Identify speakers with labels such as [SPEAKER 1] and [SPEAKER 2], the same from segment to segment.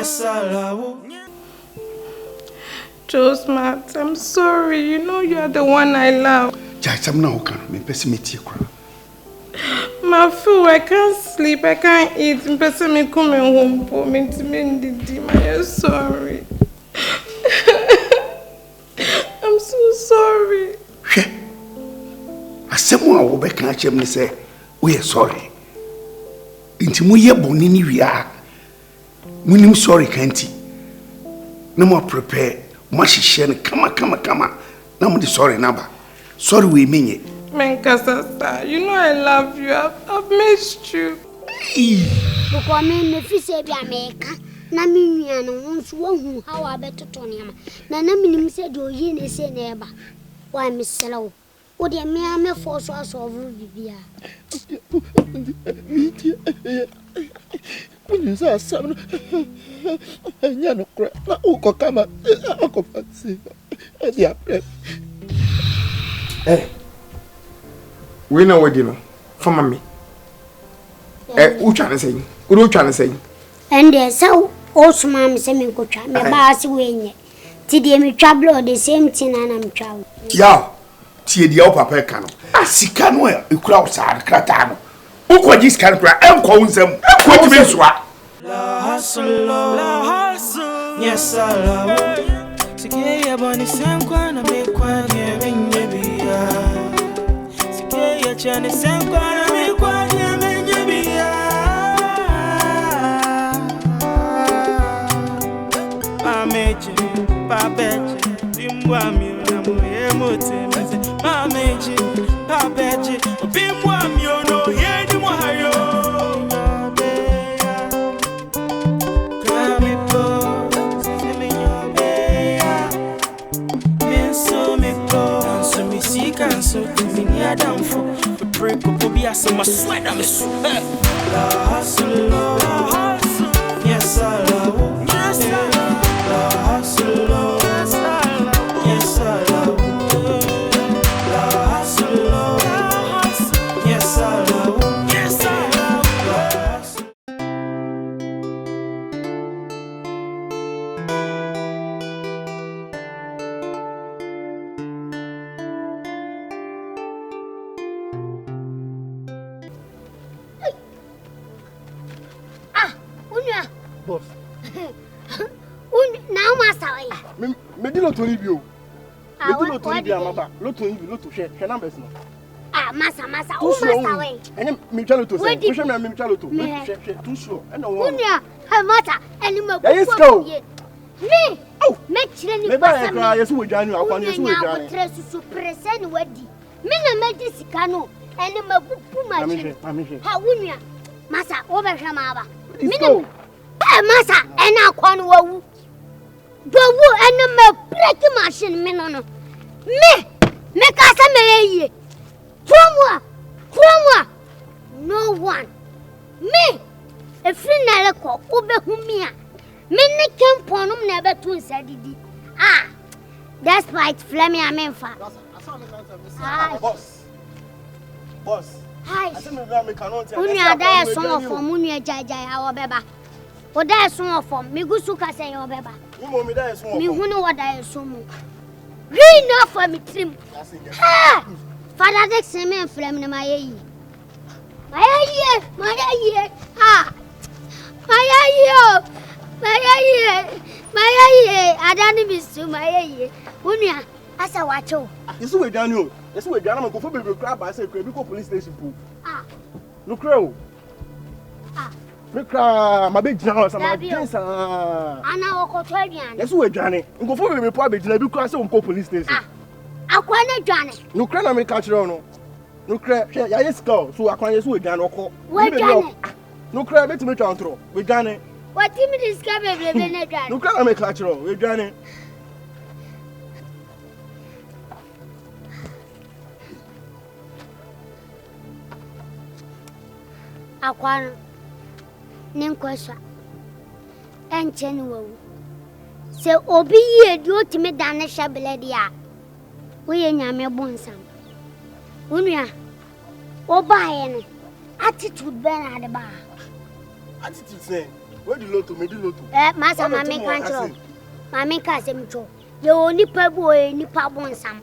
[SPEAKER 1] Yes, I love.
[SPEAKER 2] Josmat, I'm sorry. You know you are the one I love. My food, I can't sleep, I can't eat. I'm sorry. I'm so sorry.
[SPEAKER 3] Someone will be catching me say, we are sorry. Intimuye bonini we are. Minim sorry, can't you? No more prepare. Mashishen, come. No more sorry, Naba. Sorry, we mean it.
[SPEAKER 2] Menkasa, you know I love you. I've missed you.
[SPEAKER 4] Look, I mean, if you say America, Naminian won't who how I better Tonyama. Nanamin said, you yin say neighbor. Why, Miss Sellow? Would you me force us over Vivia?
[SPEAKER 5] When you say 7 and you know, come up,
[SPEAKER 6] hey, we know what you know from me. Who trying to say? Who trying to say?
[SPEAKER 4] And there's so also, Mammy Semin Cocha, my bass wing. Today, me trouble the same thing, and I'm trouble.
[SPEAKER 3] Yeah. Tie dia o papa ka no asika no e kura outside krata no ukwa jis kan kura enko unsem enko timi nsoa
[SPEAKER 1] La hustle yes I love Sike ya boni senkwa na me kwa nye binye biya Sike ya chane senkwa na me kwa nye binye biya Ameche papeche bimwa mi na moye mote Amechi, Papechi, Bimwa Miono, Yedi Mohayo. Gramipo, Seminobea, Minso Miko, so me seek and so me near down for the break of Bobia, so my sweat, I'm a sweat. La hustle, yes, I love, yes, I love, la hustle, yes, I love.
[SPEAKER 5] boss.
[SPEAKER 4] Now, Master.
[SPEAKER 5] Me di loto ni bi o. Me di loto ni bi amaba. Loto ni bi loto she numbers no.
[SPEAKER 4] Ah, Master, oh Master way.
[SPEAKER 5] Ene me twa loto se. Wo she me twa loto. She too slow. Ene wo.
[SPEAKER 4] Unia, ha Master, eni me
[SPEAKER 5] go. Yes go.
[SPEAKER 4] Me. Oh, me chire ni
[SPEAKER 5] pasa. Me ba e kra yesu wo dwane akwa yesu wo dwane.
[SPEAKER 4] Me tre susu presen wadi. Me na me di sika no. Eni me pupu ma chi. Ha unia. Master, wo be hwa ma ba. Me na Master, ena akwa no wawu. Dowu ene me break machine me no no. Me kasa me ye. From no one. Me a friend na ko obe humia. Me ne kemponum na be tun sadidi. Ah. Despite Fleming Amenfa.
[SPEAKER 5] Boss.
[SPEAKER 4] Hi.
[SPEAKER 5] I say me be cannot.
[SPEAKER 4] Unia da so of form unia jajai ha obeba. O da so of form me gusu ka say obeba.
[SPEAKER 5] Me da so of form.
[SPEAKER 4] Me hunu wo da so mu. We no for me trim. Ha! Father Dex me Fleming na maye. Maye. Ah. Maye. Adani bisu maye. Unia asa wacho.
[SPEAKER 5] Yesu we dwane o. Yesu we dwane man go for be grab by say be go police station po.
[SPEAKER 4] Ah.
[SPEAKER 5] No creo.
[SPEAKER 4] Ah.
[SPEAKER 5] Me kra ma be gina o sa ma jinsa.
[SPEAKER 4] Ana okoto aduane.
[SPEAKER 5] Yesu we dwane. Go for be po be gina bi kra say on go police station.
[SPEAKER 4] Ah. Akwa na dwane.
[SPEAKER 5] No kra na me ka kire no. No kra hwe ya yes go so akwa Yesu we dwane okọ.
[SPEAKER 4] We dwane.
[SPEAKER 5] No kra be timi twa ntro. We dwane.
[SPEAKER 4] What team discover be na dwane.
[SPEAKER 5] No kra na me ka kire we dwane.
[SPEAKER 4] Akwa ninkwasha encheni wo se obi ye di otimi dane shabele dia wo ye nyame bonsam unua obaye no attitude be na de ba
[SPEAKER 5] attitude say Where the lotto? Me the lotto.
[SPEAKER 4] Masa mami kancho. Mami kase mcho. Yo nipa boy nipa bonsam.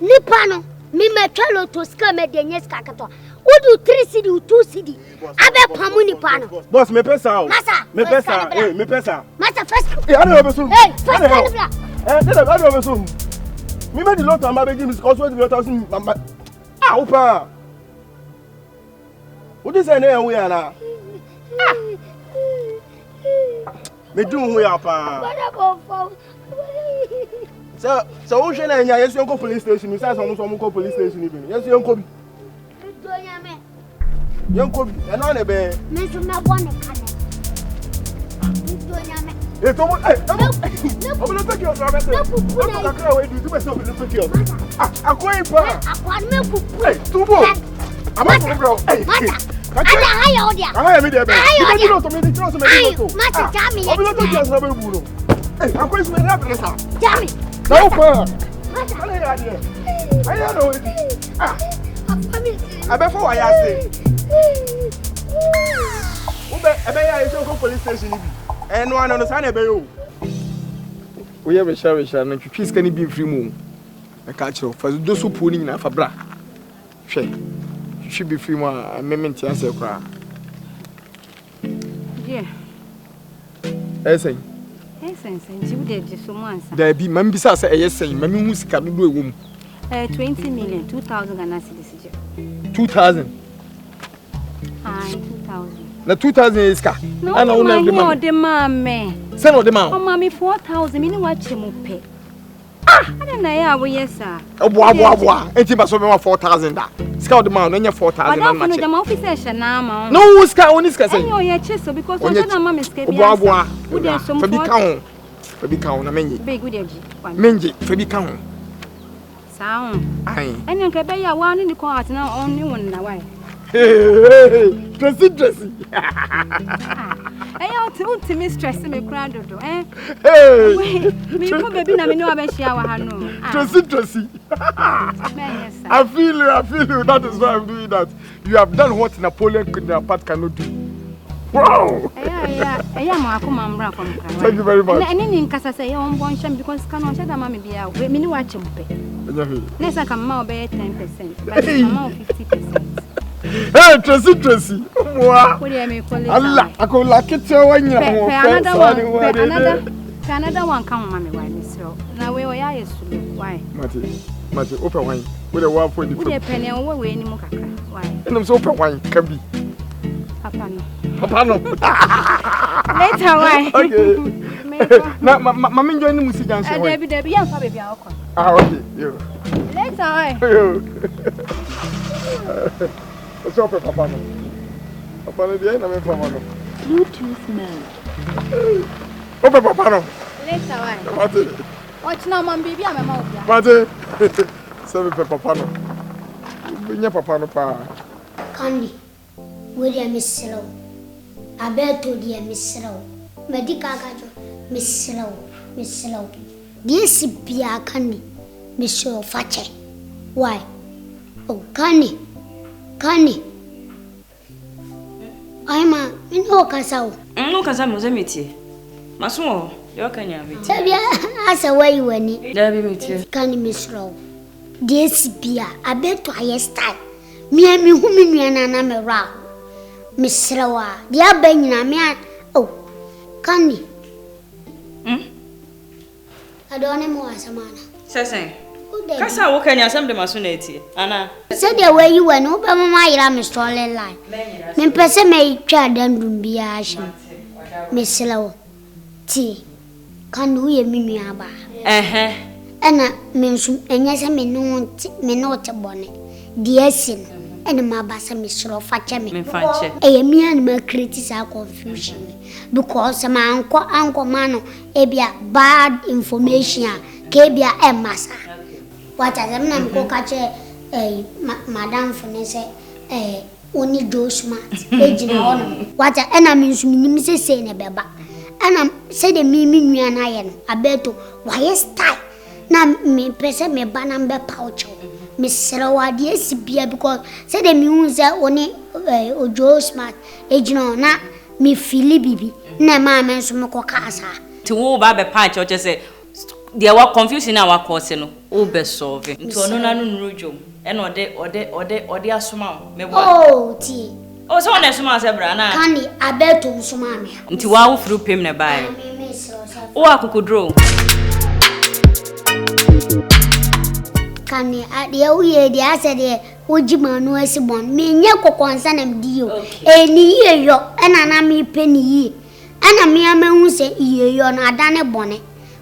[SPEAKER 4] Nipa no me metwa lotto ska me de nyeska kato. Udu 3 cedi, 2 cedi. Abe pamu nipa no.
[SPEAKER 5] Boss, me pesa.
[SPEAKER 4] Masa,
[SPEAKER 5] me pesa. Eh, me pesa.
[SPEAKER 4] Masa first.
[SPEAKER 5] Eh, I don't know.
[SPEAKER 4] Hey, first bla.
[SPEAKER 5] I don't know. Me me the lotto am be give me cause what the lotto sin mama. Ah, opa. What is say na we ana? Me do we apa. So we should na yes you go police station. You say some go police station even. Yes you go. Yanko bi eno na be
[SPEAKER 4] me so na bo ne kane do nyame
[SPEAKER 5] e to mo obilo take your service e to kakra we do be so obilo take your akoi pa
[SPEAKER 4] akwan me kupu
[SPEAKER 5] eh tubo ama bro eh
[SPEAKER 4] ada haya odia
[SPEAKER 5] haya me dey be me no to me dey trust me dey to
[SPEAKER 4] mata jami
[SPEAKER 5] obilo take your service bu no eh akoi so me rap resa
[SPEAKER 4] jami
[SPEAKER 5] no pa mata ale ya dey aya no we abe for wa ya say ebe ya ese ko police station bi eno ano no sa na ebe yo
[SPEAKER 6] we ya be share na twitwi ska ni bi free mu e ka kire fa do so po ni na fa bra hwe twitwi bi free mu a mementi anse kra
[SPEAKER 2] yeah
[SPEAKER 6] esen
[SPEAKER 2] ji wo de so mu ansa
[SPEAKER 6] da bi mam bisa se esen mam hu sika do do ewo mu
[SPEAKER 2] 20 million 2000 Ghana cedis
[SPEAKER 6] 2000
[SPEAKER 2] 2000
[SPEAKER 6] na 2000 is ka ana una every man
[SPEAKER 2] de mame
[SPEAKER 6] say no de man
[SPEAKER 2] o mame 4000 me ni wa chemu pe ana na ya wo yesa
[SPEAKER 6] obo enti ba so me 4000 da sika o de man no nya 4000 na ma che
[SPEAKER 2] no jama officer she na ma
[SPEAKER 6] no sika oni sika say
[SPEAKER 2] enyo ye che so because o na mame sika bi
[SPEAKER 6] obo
[SPEAKER 2] wo de so
[SPEAKER 6] fa bi ka ho na menyi
[SPEAKER 2] big good ji
[SPEAKER 6] menji fa bi ka ho
[SPEAKER 2] sao
[SPEAKER 6] ai
[SPEAKER 2] enyo nke be ya wa ni ko atina on ni won na why
[SPEAKER 6] Tracy.
[SPEAKER 2] Ultimate stress me crowd do eh.
[SPEAKER 6] Hey.
[SPEAKER 2] Me ko baby na me no abeshia wa ha no.
[SPEAKER 6] Tracy. I feel you. That is why I'm doing that. You have done what Napoleon cannot do. Wow.
[SPEAKER 2] Yeah, mo akoma mbra kom kra.
[SPEAKER 6] Thank you very much.
[SPEAKER 2] Any nin kasa say on bon sham because cannot shada mama bia. Me ni wa chimpe. Nessa come ma be 10%, but mama 50%.
[SPEAKER 6] Hey, Tracy. What
[SPEAKER 2] do you call it?
[SPEAKER 6] Allah, I call like it when you're
[SPEAKER 2] another one come mommy why miss so. Now we are yes why?
[SPEAKER 6] Mate, open wine. With a one for the
[SPEAKER 2] penny on way any more why?
[SPEAKER 6] And I'm so open wine can be. Papa no.
[SPEAKER 2] Later why?
[SPEAKER 6] Okay. Now mamma join the music dance.
[SPEAKER 2] Debbie, I'm probably be alcohol.
[SPEAKER 6] Ah, okay. You.
[SPEAKER 2] Later why?
[SPEAKER 6] What's up, Papa? Papa, the end of my family.
[SPEAKER 2] Bluetooth mode.
[SPEAKER 6] Open, Papa.
[SPEAKER 2] Later why?
[SPEAKER 6] What's
[SPEAKER 2] now, Mom, baby? I'm a mouth.
[SPEAKER 6] Mate, seven Papa. Bring Papa.
[SPEAKER 4] Candy. William Miss Slow. I bet to dear Miss Slow. Medical Miss Slow. Dear Sipia Candy. Miss Slow Fatcher. Why? Oh, Candy. I'm a no castle.
[SPEAKER 7] No casam was a meeting. Masmo, your can meet.
[SPEAKER 4] As a way when it.
[SPEAKER 7] There be meeting.
[SPEAKER 4] Candy Miss Slow. Dear Sipia, I bet to highest time. Me and me whom me and I'm a row. Miss Slow, dear Benina, me. Oh, Candy. I don't know more as a man.
[SPEAKER 7] Says Kasa wo kanya asem de masoneti ana
[SPEAKER 4] said the way you were no be mama ira me stolen line me pese me twa dandum bia ahim me selawo ti kan wo ye minua ba ana me nsum enya se me no te bone die sin ene ma ba se me sro fa che me
[SPEAKER 7] fanche
[SPEAKER 4] e me an ma criticize confusion because ma anko mano e bia bad information ke bia e masa what I am not go catch Madame Fonese only Joe Smart. What I means me say ne beba. And I said the me and I bet to why is tie. Now me press me banambe pouch. Miss Serawa dear because said the music only Joe Smart. Ejino na me fili bibi na ma me nso me ko kasa
[SPEAKER 7] ti wo ba be pa che o che say there were confusion na wa cause no o be solve nti ono na no nrojom e na ode asoma me bo
[SPEAKER 4] oh ti
[SPEAKER 7] o so na asoma se bra na
[SPEAKER 4] kani abeto nsoma me
[SPEAKER 7] nti wa wo fru pem na bai o akokodro
[SPEAKER 4] kani ade uye de asede ojima no asibon me nye kokonsa na mdio eni yeyo ena na me peni yi ana me amahu se yeyo na adane bone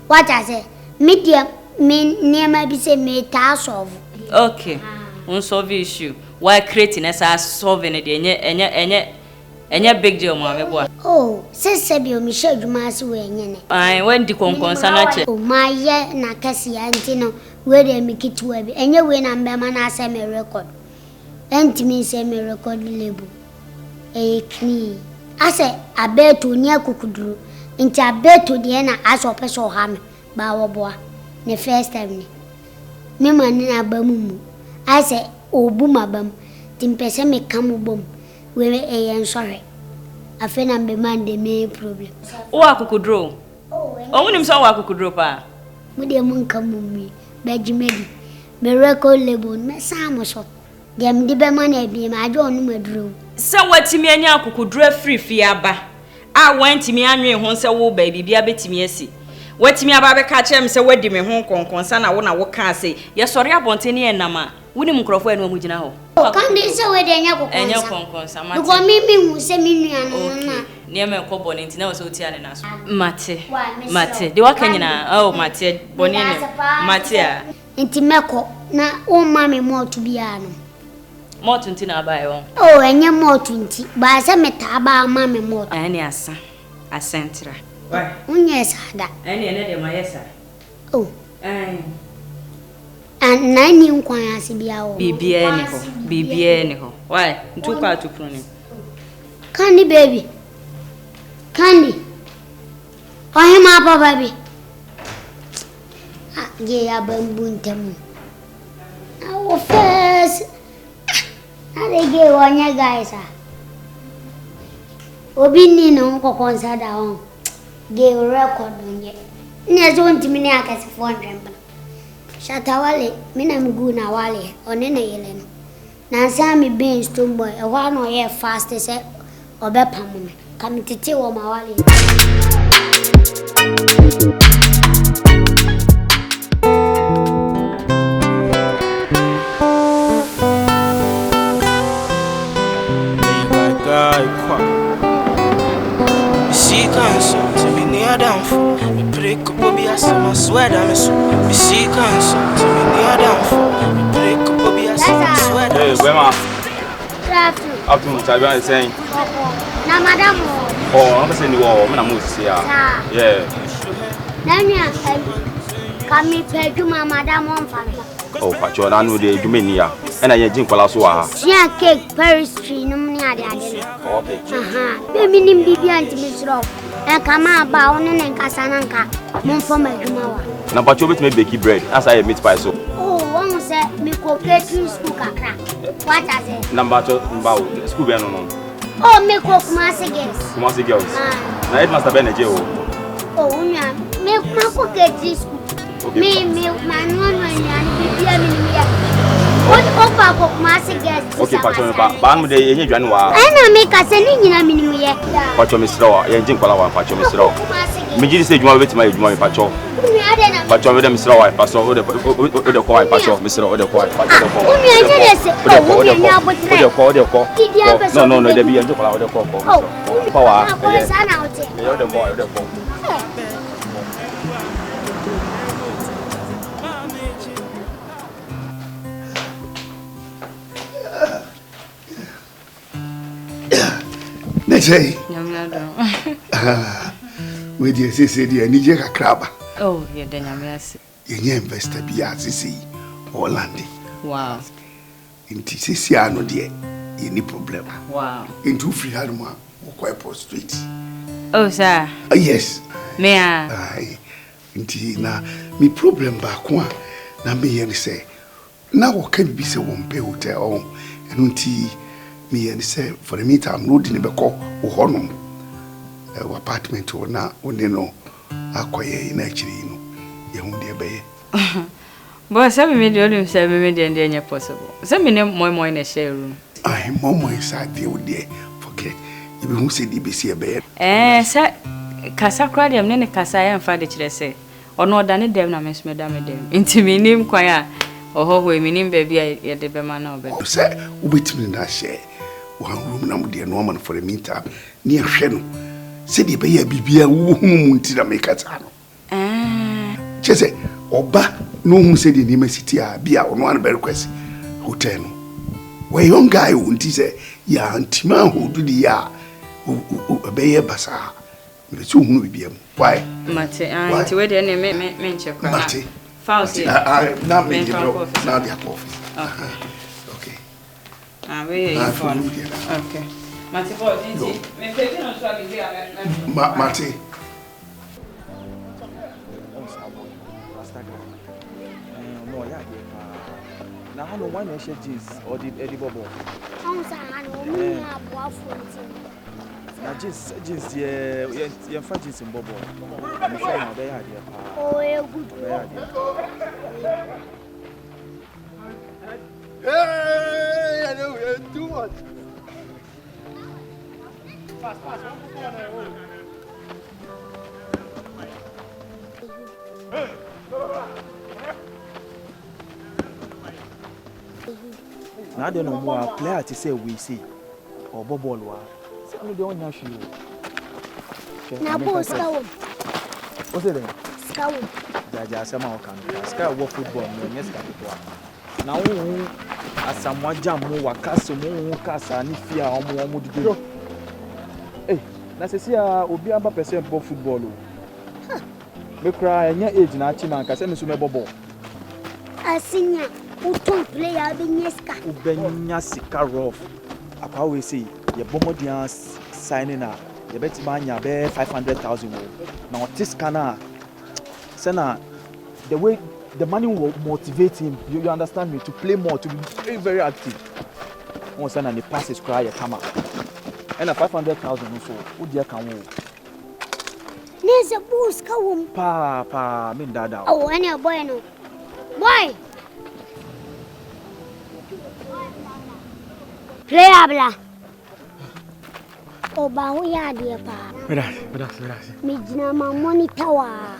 [SPEAKER 4] what I say media me niema bi se me ta solve
[SPEAKER 7] okay on solve issue why creating as solving it enye big deal ma me bo
[SPEAKER 4] oh sese bi o mi she adwuma ase we enye ne
[SPEAKER 7] ai when di konkonsa na che
[SPEAKER 4] o maye na kase ya ntino we de mi kitwa bi enye we na mbema na ase me record entimi se me record label kni ase abeto ni akukuduru nti abeto de na aso peso ha me ba wo boa ne first time ni me mani na bamumu ase obu mabam timpese me kamubom we yen sorry afena me man de me problem
[SPEAKER 7] o akukudro o munim so wa akukudro pa
[SPEAKER 4] mu de mun kamumi bejimedi me record label me samo so dem de be man e bi ma ajo onu maduro
[SPEAKER 7] se watimi anya akukudro free aba a wantimi anwe ho se wo ba bibia betimi asi watimi aba be ka chem se wadi me ho konkonsa na wo na wo ka se ye sori abonte ne enama woni mkrofo enu amugina ho
[SPEAKER 4] kan de se we de enya
[SPEAKER 7] konkonsa
[SPEAKER 4] mate ko mi hu se mi nua no na
[SPEAKER 7] ne me ko boni nti na wo se otia ne naso mate de waka nyina oh mate boni ne mate a
[SPEAKER 4] nti meko na o ma me motu bia no
[SPEAKER 7] motu nti na aba e won
[SPEAKER 4] oh enya motu nti ba se meta ba ma me motu
[SPEAKER 7] ani asa asentra
[SPEAKER 4] why unye sada
[SPEAKER 7] ani ene de ma yesa
[SPEAKER 4] oh and nani nkwan ase bia wo bibia ni ho why
[SPEAKER 7] ntu kwa tukru ni
[SPEAKER 4] Candy baby Candy oh ma papa baby ge ya bambu ntemu awo first ge wonya guys obi ni no ko konsada on ge record onye ne zo ntimi ne akase 400 Shatawale mina mgu na wale onene yele no na sa mi ben stone boy e wa no ye fast se obepa mu kam tete wo ma wale
[SPEAKER 1] Break up obi asama swear that me so me see cancer to me near down for break up obi asama swear that
[SPEAKER 8] hey wema
[SPEAKER 4] traffic
[SPEAKER 8] up to Tabian saying
[SPEAKER 4] na madam
[SPEAKER 8] oh I'm saying you me na mo see yeah
[SPEAKER 4] nanya kami peduma madam on fa
[SPEAKER 8] oh pacho na no de dwuma ni ya na ye jin kwala so wa ha
[SPEAKER 4] sia cake pastry no me ade
[SPEAKER 8] okay
[SPEAKER 4] baby nim bibia ntimi sro e kama ba one ne nkasa na nka mon fo madwuma wa
[SPEAKER 8] na pacho betime bake bread as I meat pie so
[SPEAKER 4] oh won say me ko catering school kakra what I say
[SPEAKER 8] number 2 mbawo school be no
[SPEAKER 4] oh me ko kuma se girls
[SPEAKER 8] na headmaster be na je o
[SPEAKER 4] oh unya me kuma ko catering school me manual and bibia me ni ya what opa ko kuma se girls
[SPEAKER 8] okay pacho ba no de yenye dwane wa
[SPEAKER 4] ana me ka se ni nyina me ni ye
[SPEAKER 8] pacho me sro ye jin kwala wa pacho me sro me jiri se dwuma betima ye dwuma me pacho pacho me dem sro wa pacho o de ko wa pacho me sro o de ko wa pacho ko
[SPEAKER 4] umi anye de se o umi anya abotre
[SPEAKER 8] o de ko no de bi ye jin kwala o de ko pa wa
[SPEAKER 4] ye sana o te
[SPEAKER 8] o de ko
[SPEAKER 3] Say, we dear say dear Nije Kakraba.
[SPEAKER 7] Oh, yeah, then I'm yes.
[SPEAKER 3] Ye investor be as see or landing.
[SPEAKER 7] Wow.
[SPEAKER 3] In Tisiano dear, any problem.
[SPEAKER 7] Wow.
[SPEAKER 3] Into free Halma or quite prostrate.
[SPEAKER 7] Oh, sir.
[SPEAKER 3] Yes.
[SPEAKER 7] Me
[SPEAKER 3] aye. Inti na me problem back one. Na me say. Now can be so one pay hotel and unti me and say for the meantime no didn't be call or honor apartment or na only no akoye in actually no ye hu de be
[SPEAKER 7] But some medium say me dey possible. Some me more in a share room.
[SPEAKER 3] I momo inside the there forget you who say the be see be
[SPEAKER 7] Sir kasa kra dem ne kasa ya mfa de kire say ono da ne dem na me dem nti me nim kwan a ohoho me nim ba bia ye de be ma na obe
[SPEAKER 3] say ubetimi na share one room na mo de no man for the meantime ni ahwe no say the be ya bibia wo hu mu nti na me kata no chese oba no hu say the name city a bia ono an be request hotel no we young guy won't say ya antima ho do the ya be ye basa me so hu bibia why
[SPEAKER 7] mate anti we de me check na
[SPEAKER 3] mate
[SPEAKER 7] Fauci
[SPEAKER 3] na me the na the office okay
[SPEAKER 7] we phone okay mate for dinti me pedi no so bibia
[SPEAKER 3] mate
[SPEAKER 9] Now, how no one share jeans or did Eddie Bobo? Now, jeans, yeah, find jeans in Bobo. I'm sure now they are there.
[SPEAKER 4] Oh, yeah, good.
[SPEAKER 5] Hey, I know you're too much. Fast,
[SPEAKER 9] Now, I don't know more player to say we see or Bobo. No, they don't show you.
[SPEAKER 4] Now, post out.
[SPEAKER 9] What's it?
[SPEAKER 4] Scout.
[SPEAKER 9] Jaja, some more can. Sky walk football, no, yes, now, as someone jam more, castle, more castle, and if you are more to do. Hey, let's see, Obi Amba percent for football. Me cry, and your age, not Chiman, because I'm a summer bubble.
[SPEAKER 4] A senior who don't play Albinesca.
[SPEAKER 9] Ubenya Sikarov. I always say, your Bomodians signing up. You bet man, you bear 500,000. Now, this canna, Senna, the way the money will motivate him, you understand me, to play more, to be very, very active. Once and the passes cry, you come up. And a 500,000 or so, would you come home?
[SPEAKER 4] There's a boost, come
[SPEAKER 9] Pa, mean dada.
[SPEAKER 4] Oh, any boy, no. Boy! Play abla. Oh, Bahuya, dear pa. Me dinner, my money tower.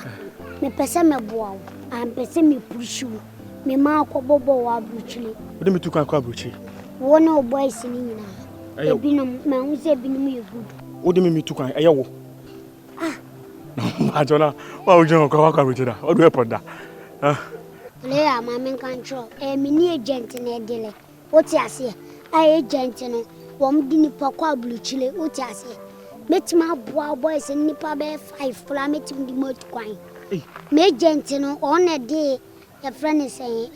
[SPEAKER 4] Me pesa me bow, and pesa me push you. Me marco bobo wa bruchly.
[SPEAKER 5] What do you took a quabruchi?
[SPEAKER 4] One of boys in Nina. I've been my own say, been me good.
[SPEAKER 5] What do you mean me took a yaw? I don't know. Why would you go out with that? What do you put that?
[SPEAKER 4] Player, my main control. A mini agent in a delay. What's your say? I agent in one dinny poco blue chili. What's your say? Met my boys and nipper bear 5 plummeting the moat coin. Me gentino on a day, a friend is saying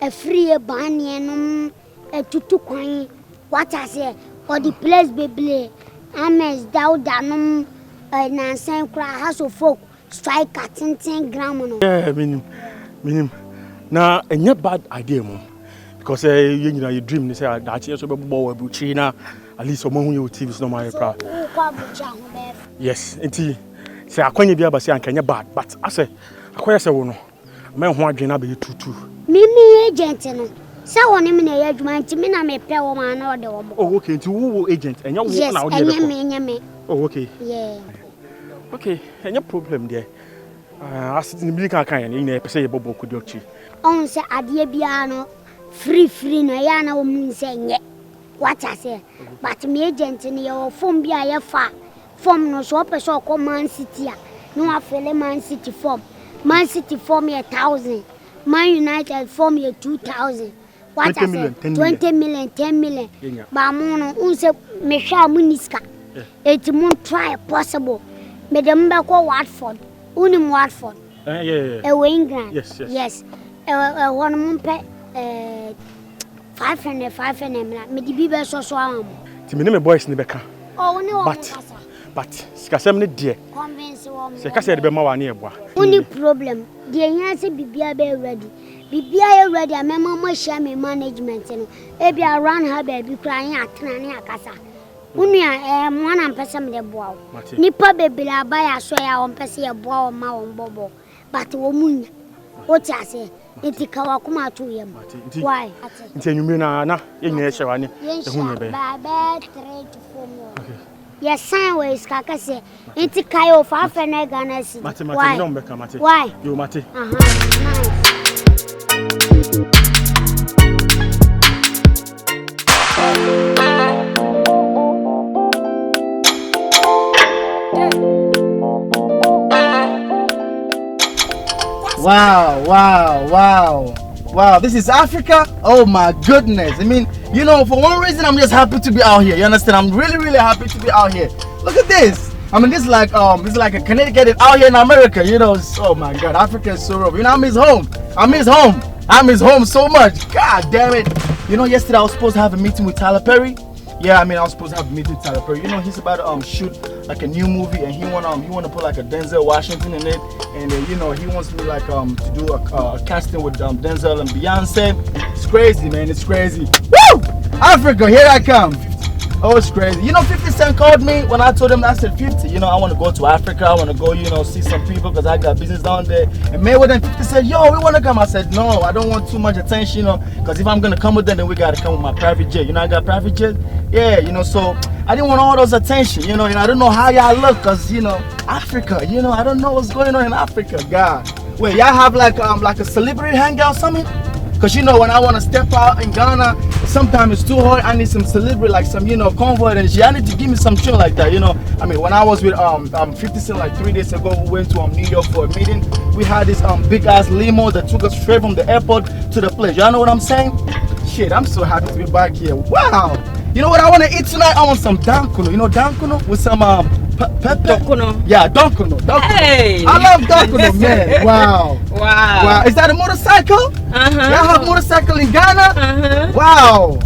[SPEAKER 4] a free banyan a tutu coin. What I say, or the place baby, Ames Daudanum, a Nansen cry house of folk, strike at 10 gram.
[SPEAKER 5] Yeah, meaning. Now, a not bad idea, mom. Because you know, you dream, they say that you're so bored with China, at least among your TVs, no my proud. Yes, indeed. Say, I can't be able to say I can't bad, but I say, I quite say, no, my one dream be too.
[SPEAKER 4] Mimi agent, no. So on him in a judgment, to me, I may pay woman or the woman.
[SPEAKER 5] Oh, okay, to who agent, and you're
[SPEAKER 4] yes, and me.
[SPEAKER 5] Oh, okay.
[SPEAKER 4] Yeah.
[SPEAKER 5] Okay, and your problem there. I sit in the milk kind, in a say, Bobo could do.
[SPEAKER 4] On say, a dear piano, free, no, yana woman saying, yeah. What I say, but me agent in your phone be a far. Form no swap a so called Man City. No, I feel Man City form. Man City form me 1,000. Man United form me 2,000. What
[SPEAKER 5] 20 million,
[SPEAKER 4] 20 million, 10 million. But mono, unse me shall muniska. It's moon try possible. Me the member call Watford. Unim Watford.
[SPEAKER 5] Yeah.
[SPEAKER 4] A England.
[SPEAKER 5] Yes.
[SPEAKER 4] One moon pet 500. Me the people so.
[SPEAKER 5] To me, boys in the back.
[SPEAKER 4] Oh, no,
[SPEAKER 5] but Scasam, dear.
[SPEAKER 4] Convince one.
[SPEAKER 5] Say, Cassia, be more nearby.
[SPEAKER 4] Only problem. The answer be ready. Be ready. I share me management. Maybe I run her baby crying at Trania Casa. Unia mwana mpesa mde boa. Nipa bebila baya so ya ompese ye boa o ma o mbobo. But wo munya. O ti ase. Enti kawa kuma atu yem. Why?
[SPEAKER 5] Nti enyume na yenye ehyewa ne ehunye be.
[SPEAKER 4] Ba 3 to 4 more. Yes, sign ways kaka say. Enti kayo fa fa na Ghana si.
[SPEAKER 5] Mate no mbeka mate.
[SPEAKER 4] Why?
[SPEAKER 5] Yo mate.
[SPEAKER 4] Nice.
[SPEAKER 9] Wow, this is Africa. Oh my goodness. I mean, you know, for one reason I'm just happy to be out here. You understand? I'm really happy to be out here. Look at this. I mean, this is like a Connecticut out here in America, you know. Oh my god, Africa is so rough. You know, I miss home so much. God damn it. You know, yesterday I was supposed to have a meeting with Tyler Perry. Yeah, I mean, I was supposed to have a meeting with Tyler Perry. You know, he's about to shoot like a new movie, and he want to put like a Denzel Washington in it, and you know, he wants me like to do a casting with Denzel and Beyonce. It's crazy, man. It's crazy. Woo! Africa, here I come. Oh, it's crazy. You know, 50 Cent called me when I told him, I said, 50, you know, I want to go to Africa. I want to go, you know, see some people because I got business down there. And Mayweather and 50 said, yo, we want to come. I said, no, I don't want too much attention, you know, because if I'm going to come with them, then we got to come with my private jet. You know, I got private jet. Yeah, you know, so I didn't want all those attention, you know, and I don't know how y'all look because, you know, Africa, you know, I don't know what's going on in Africa, God. Wait, y'all have like a celebrity hangout or something? Because, you know, when I want to step out in Ghana, sometimes it's too hard. I need some celebrity, like some, you know, convoy and shit. I need to give me some shit like that, you know. I mean, when I was with 50 Cent like 3 days ago, we went to New York for a meeting. We had this big ass limo that took us straight from the airport to the place. Y'all know what I'm saying? Shit, I'm so happy to be back here. Wow. You know what I want to eat tonight? I want some dankuno. You know dankuno with some pepper? Dankuno. Yeah, dankuno. Hey. I love dankuno, man. Wow. Is that a motorcycle? Y'all have motorcycle in Ghana? Wow.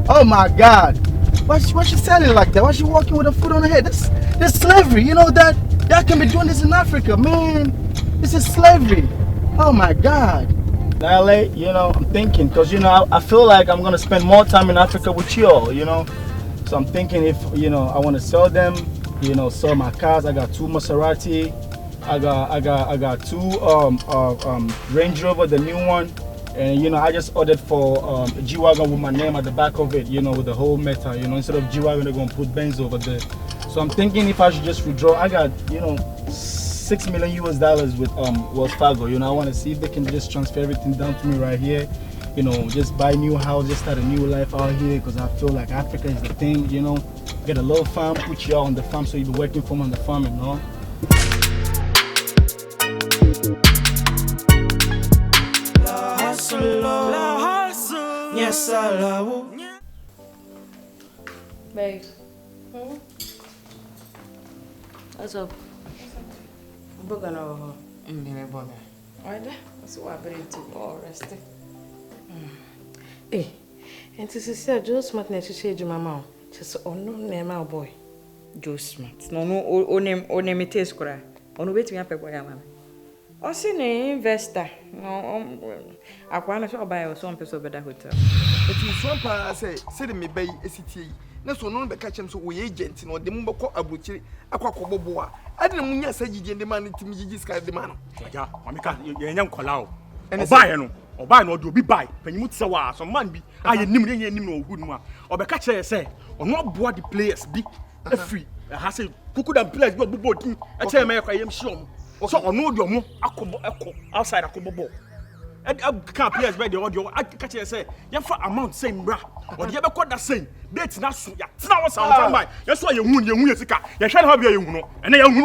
[SPEAKER 9] Oh my God. Why she selling like that? Why she walking with a foot on her head? That's slavery. You know that y'all can be doing this in Africa, man. This is slavery. Oh my God. LA, you know, I'm thinking, because, you know, I feel like I'm going to spend more time in Africa with you all, you know. So I'm thinking if, you know, I want to sell them, you know, sell my cars. I got 2 Maserati. I got 2 Range Rover, the new one. And, you know, I just ordered for a G-Wagon with my name at the back of it, you know, with the whole metal, you know. Instead of G-Wagon, they're going to put Benz over there. So I'm thinking if I should just withdraw. I got, you know, $6 million with Wells Fargo. You know, I want to see if they can just transfer everything down to me right here. You know, just buy a new house, just start a new life out here, because I feel like Africa is the thing, you know. Get a little farm, put you out on the farm so you'll be working for me on the farm, you know.
[SPEAKER 1] Yes, I love you.
[SPEAKER 7] Babe. What's up? Boga na ho.
[SPEAKER 1] Mbere boga.
[SPEAKER 7] Oida, so wa bere to go rest. Eh. Enti sisi Joe Smart na chiche ejuma ma o. Chese ono na ma boy. Joe Smart. No onem tes kura. Ono betumi apegbo ya mama. O si na investor. No akwa na so buy o so person beda hotel.
[SPEAKER 6] Eti so pa say me bay esitie. Na so no be ka chem so we agent no de mo beko abuchiri akwakobobo a adena munya sagigi de man timi gigi sky de man
[SPEAKER 5] ja mamika ye nya nkola o obaye no de obi buy panyimu tse wa so man bi aye nim ne nim no ogu nim a obeka kire say ono boa the players bi free ha say kuku da players bi obobo din e kire me kwa yem shi omo so ono de omo akobo outside akobobo can't players by the audio. I catch you say, you for amount same bra. Or you ever call that same date now soon. Yeah, now what's our time? That's why you sika. You shall have your and then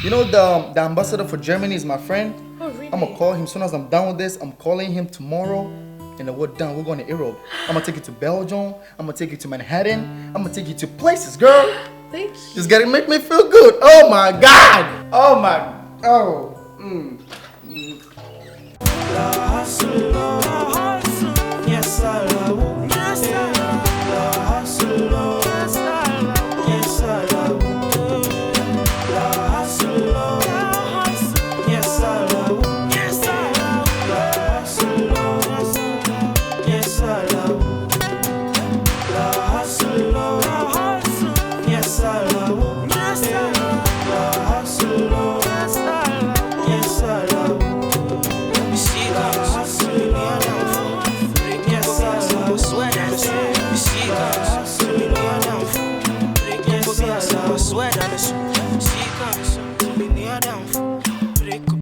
[SPEAKER 9] you know the ambassador for Germany is my friend.
[SPEAKER 7] Oh, really?
[SPEAKER 9] I'm gonna call him soon as I'm done with this. I'm calling him tomorrow. And then we're done. We're going to Europe. I'm gonna take you to Belgium. I'm gonna take you to Manhattan. I'm gonna take you to places, girl.
[SPEAKER 7] Thank you.
[SPEAKER 9] Just gotta make me feel good. Oh my God. Oh my. Oh.
[SPEAKER 1] La hustle.